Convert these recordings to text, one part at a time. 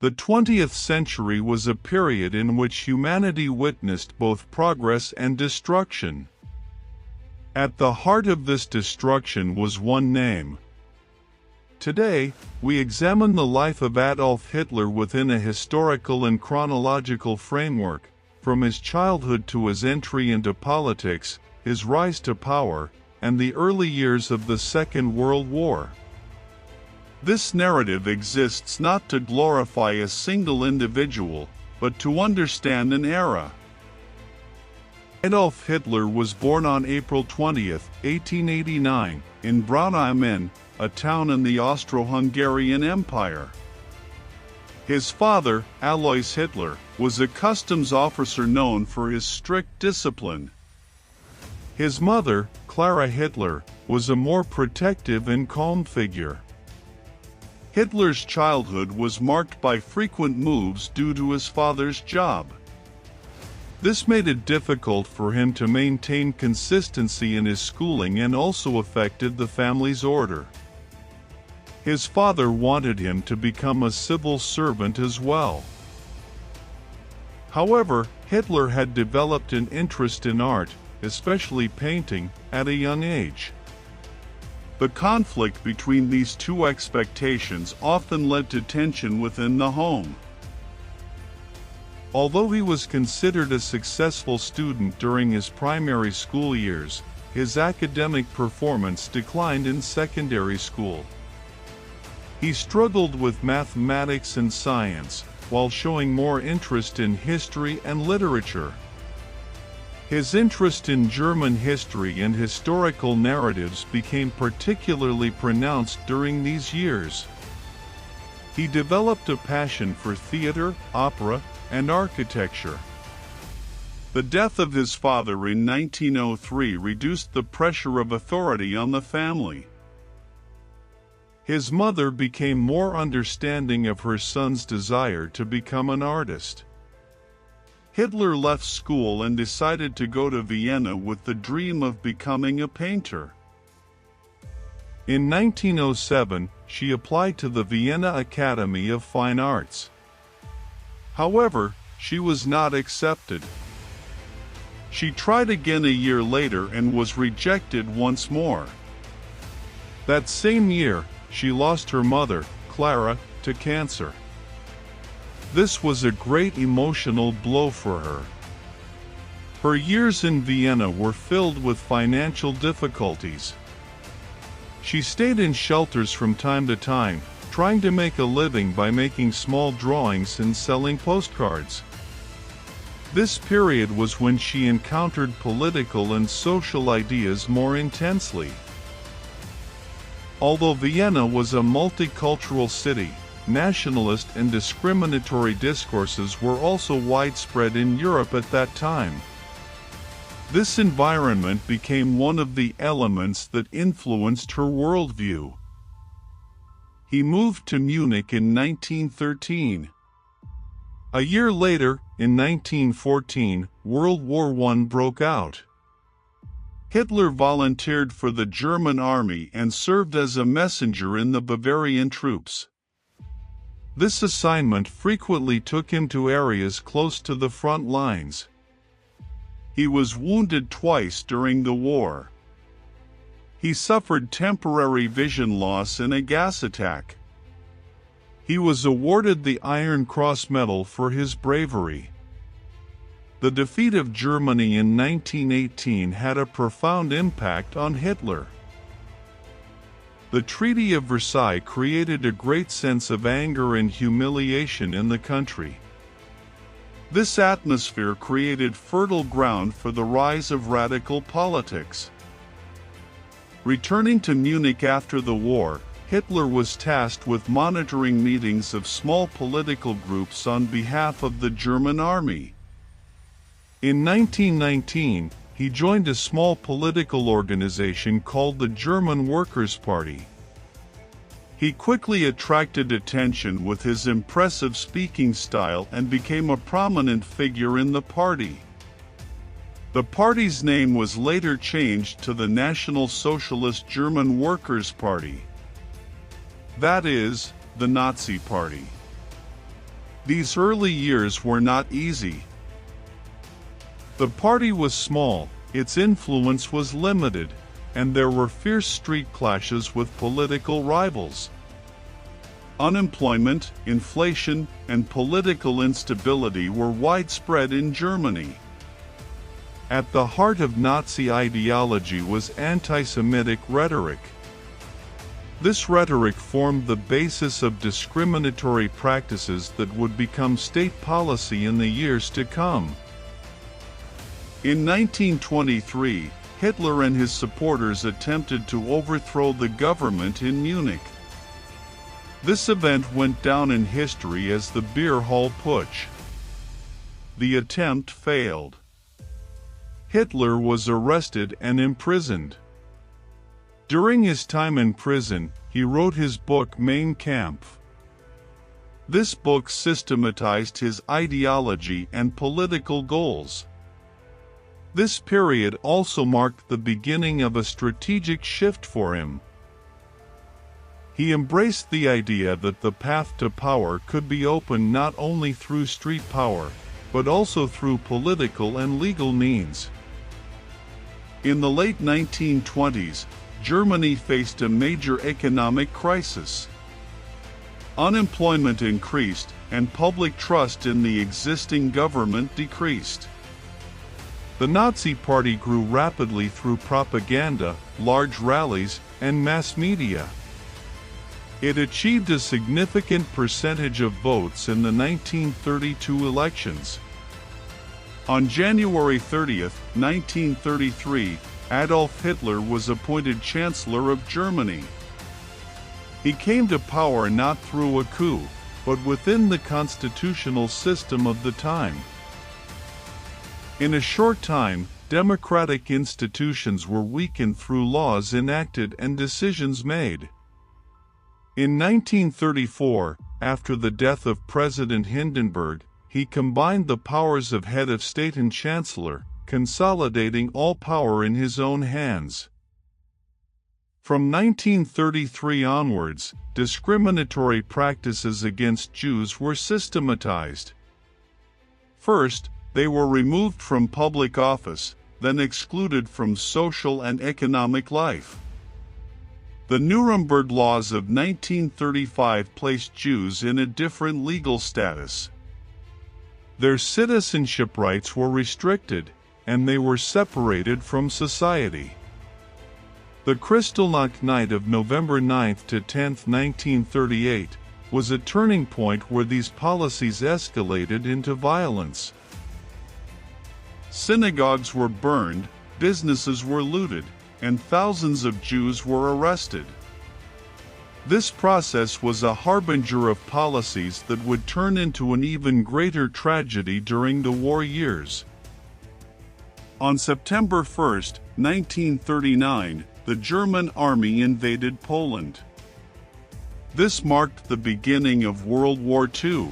The 20th century was a period in which humanity witnessed both progress and destruction. At the heart of this destruction was one name. Today, we examine the life of Adolf Hitler within a historical and chronological framework, from his childhood to his entry into politics, his rise to power, and the early years of the Second World War. This narrative exists not to glorify a single individual, but to understand an era. Adolf Hitler was born on April 20, 1889, in Braunau, a town in the Austro-Hungarian Empire. His father, Alois Hitler, was a customs officer known for his strict discipline. His mother, Clara Hitler, was a more protective and calm figure. Hitler's childhood was marked by frequent moves due to his father's job. This made it difficult for him to maintain consistency in his schooling and also affected the family's order. His father wanted him to become a civil servant as well. However, Hitler had developed an interest in art, especially painting, at a young age. The conflict between these two expectations often led to tension within the home. Although he was considered a successful student during his primary school years, his academic performance declined in secondary school. He struggled with mathematics and science, while showing more interest in history and literature. His interest in German history and historical narratives became particularly pronounced during these years. He developed a passion for theater, opera, and architecture. The death of his father in 1903 reduced the pressure of authority on the family. His mother became more understanding of her son's desire to become an artist. Hitler left school and decided to go to Vienna with the dream of becoming a painter. In 1907, she applied to the Vienna Academy of Fine Arts. However, she was not accepted. She tried again a year later and was rejected once more. That same year, she lost her mother, Clara, to cancer. This was a great emotional blow for her. Her years in Vienna were filled with financial difficulties. She stayed in shelters from time to time, trying to make a living by making small drawings and selling postcards. This period was when she encountered political and social ideas more intensely. Although Vienna was a multicultural city, nationalist and discriminatory discourses were also widespread in Europe at that time. This environment became one of the elements that influenced her worldview. He moved to Munich in 1913. A year later, in 1914, World War I broke out. Hitler volunteered for the German army and served as a messenger in the Bavarian troops. This assignment frequently took him to areas close to the front lines. He was wounded twice during the war. He suffered temporary vision loss in a gas attack. He was awarded the Iron Cross Medal for his bravery. The defeat of Germany in 1918 had a profound impact on Hitler. The Treaty of Versailles created a great sense of anger and humiliation in the country. This atmosphere created fertile ground for the rise of radical politics. Returning to Munich after the war, Hitler was tasked with monitoring meetings of small political groups on behalf of the German army. In 1919, he joined a small political organization called the German Workers' Party. He quickly attracted attention with his impressive speaking style and became a prominent figure in the party. The party's name was later changed to the National Socialist German Workers' Party. That is, the Nazi Party. These early years were not easy. The party was small, its influence was limited, and there were fierce street clashes with political rivals. Unemployment, inflation, and political instability were widespread in Germany. At the heart of Nazi ideology was anti-Semitic rhetoric. This rhetoric formed the basis of discriminatory practices that would become state policy in the years to come. In 1923, Hitler and his supporters attempted to overthrow the government in Munich. This event went down in history as the Beer Hall Putsch. The attempt failed. Hitler was arrested and imprisoned. During his time in prison, he wrote his book Mein Kampf. This book systematized his ideology and political goals. This period also marked the beginning of a strategic shift for him. He embraced the idea that the path to power could be opened not only through street power, but also through political and legal means. In the late 1920s, Germany faced a major economic crisis. Unemployment increased, and public trust in the existing government decreased. The Nazi Party grew rapidly through propaganda, large rallies, and mass media. It achieved a significant percentage of votes in the 1932 elections. On January 30, 1933, Adolf Hitler was appointed Chancellor of Germany. He came to power not through a coup, but within the constitutional system of the time. In a short time, democratic institutions were weakened through laws enacted and decisions made. In 1934, after the death of President Hindenburg, he combined the powers of head of state and chancellor, consolidating all power in his own hands. From 1933 onwards, discriminatory practices against Jews were systematized. First, they were removed from public office, then excluded from social and economic life. The Nuremberg Laws of 1935 placed Jews in a different legal status. Their citizenship rights were restricted, and they were separated from society. The Kristallnacht night of November 9 to 10, 1938, was a turning point where these policies escalated into violence. Synagogues were burned, businesses were looted, and thousands of Jews were arrested. This process was a harbinger of policies that would turn into an even greater tragedy during the war years. On September 1, 1939, the German army invaded Poland. This marked the beginning of World War II.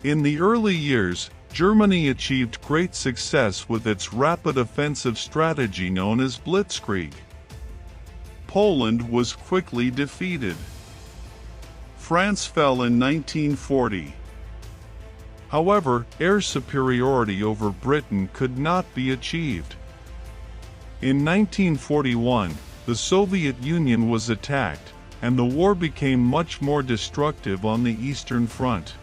In the early years, Germany achieved great success with its rapid offensive strategy known as Blitzkrieg. Poland was quickly defeated. France fell in 1940. However, air superiority over Britain could not be achieved. In 1941, the Soviet Union was attacked, and the war became much more destructive on the Eastern Front.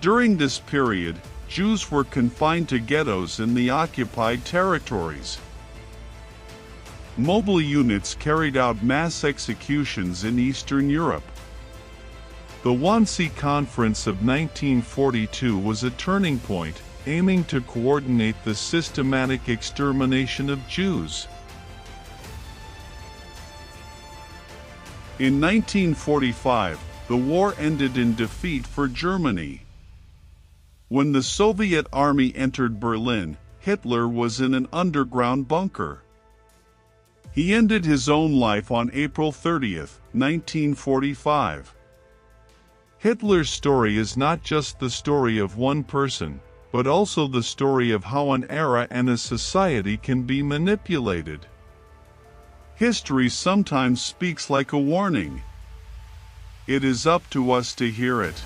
During this period, Jews were confined to ghettos in the occupied territories. Mobile units carried out mass executions in Eastern Europe. The Wannsee Conference of 1942 was a turning point, aiming to coordinate the systematic extermination of Jews. In 1945, the war ended in defeat for Germany. When the Soviet army entered Berlin, Hitler was in an underground bunker. He ended his own life on April 30, 1945. Hitler's story is not just the story of one person, but also the story of how an era and a society can be manipulated. History sometimes speaks like a warning. It is up to us to hear it.